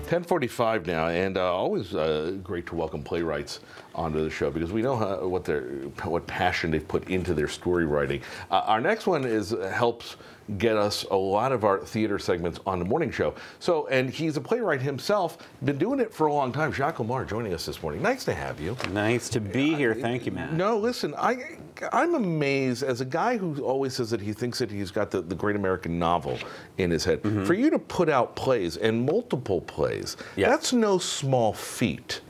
10:45 now, and always great to welcome playwrights onto the show because we know what passion they've put into their story writing. Our next one helps get us a lot of our theater segments on the morning show. So, and he's a playwright himself, been doing it for a long time. Jacques Lamar joining us this morning. Nice to have you. Nice to be here. Thank you, Matt. No, listen, I'm amazed as a guy who always says that he thinks that he's got the great American novel in his head. For you to put out plays and multiple plays, that's no small feat.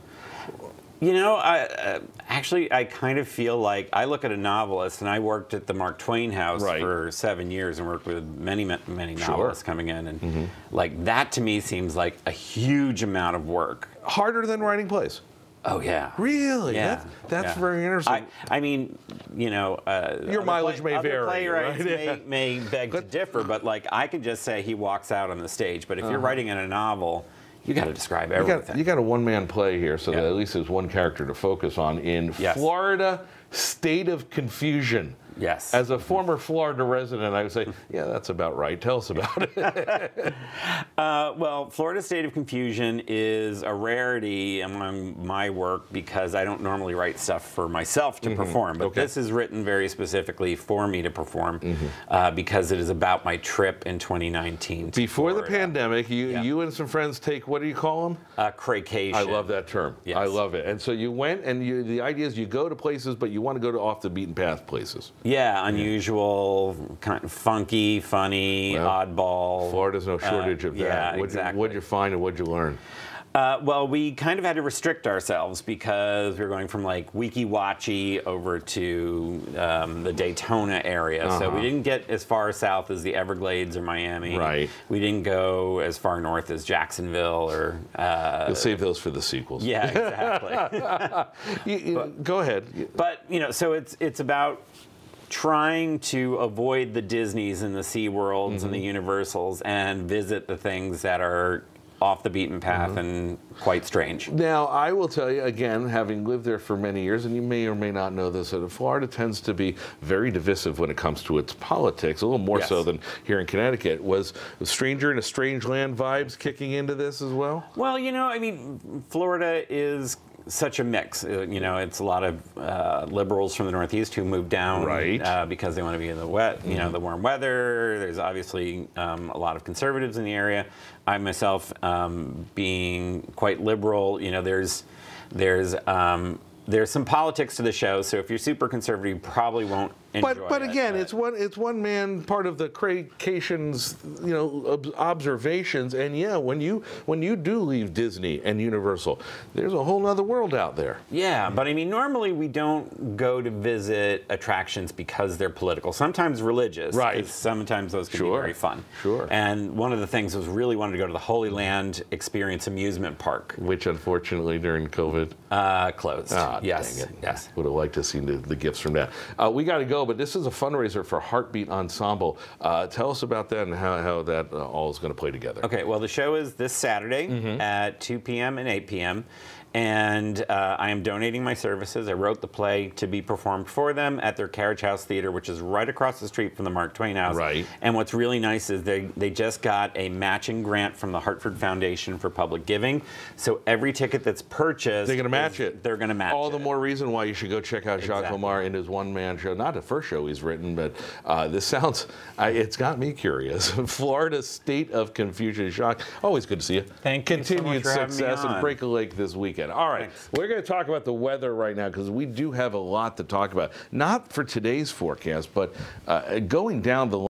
You know, I kind of feel like I look at a novelist, and I worked at the Mark Twain house for 7 years and worked with many novelists coming in, and like that to me seems like a huge amount of work. Harder than writing plays. Oh yeah. Really? Yeah. That's very interesting. I mean, you know, your mileage may vary. Playwrights right? may beg to differ, but like I could just say he walks out on the stage. But if you're writing in a novel, you got to describe everything. You got a one-man play here, so that at least there's one character to focus on in Florida State of Confusion. Yes. As a former Florida resident, I would say, yeah, that's about right. Tell us about it. Well, Florida State of Confusion is a rarity among my work because I don't normally write stuff for myself to perform. But this is written very specifically for me to perform because it is about my trip in 2019 to Before Florida. the pandemic, you and some friends take, what do you call them? Craycation. I love that term. Yes. I love it. And so you went, and the idea is you go to places, but you want to go to off the beaten path places. Yeah, unusual, kind of funky, funny, oddball. Florida's no shortage of that. Yeah, exactly. What'd you find and what'd you learn? Well, we kind of had to restrict ourselves because we were going from like Weeki Wachee over to the Daytona area. So we didn't get as far south as the Everglades or Miami. Right. We didn't go as far north as Jacksonville or... You'll save those for the sequels. Yeah, exactly. Go ahead. But, you know, so it's about trying to avoid the Disneys and the SeaWorlds and the Universals and visit the things that are off the beaten path and quite strange. Now, I will tell you, again, having lived there for many years, and you may or may not know this, that Florida tends to be very divisive when it comes to its politics, a little more so than here in Connecticut. Was Stranger in a Strange Land vibes kicking into this as well? Well, you know, I mean, Florida is such a mix. You know, it's a lot of liberals from the Northeast who moved down because they want to be in the wet, you know, the warm weather. There's obviously a lot of conservatives in the area. I myself, being quite liberal, you know, there's some politics to the show. So if you're super conservative, you probably won't enjoy it. But again, it's one man part of the Craycation's, you know, observations. And yeah, when you do leave Disney and Universal, there's a whole other world out there. Yeah, but I mean, normally we don't go to visit attractions because they're political. Sometimes religious. Right. Sometimes those can be very fun. Sure. And one of the things was really wanted to go to the Holy Land Experience amusement park, which unfortunately during COVID closed. Yes. Dang it. Yes. Would have liked to have seen the gifts from that. We got to go, but this is a fundraiser for Heartbeat Ensemble. Tell us about that and how that all is going to play together. Okay, well, the show is this Saturday at 2 p.m. and 8 p.m. And I am donating my services. I wrote the play to be performed for them at their Carriage House Theater, which is right across the street from the Mark Twain House. Right. And what's really nice is they just got a matching grant from the Hartford Foundation for Public Giving. So every ticket that's purchased, they're going to match it. They're going to match it. All the more reason why you should go check out Jacques Lamar in his one-man show. Not the first show he's written, but this sounds, it's got me curious. Florida State of Confusion. Jacques, always good to see you. Thank you. Continued so much for having success me on. and break a leg this weekend. All right, we're going to talk about the weather right now because we do have a lot to talk about. Not for today's forecast, but going down the line.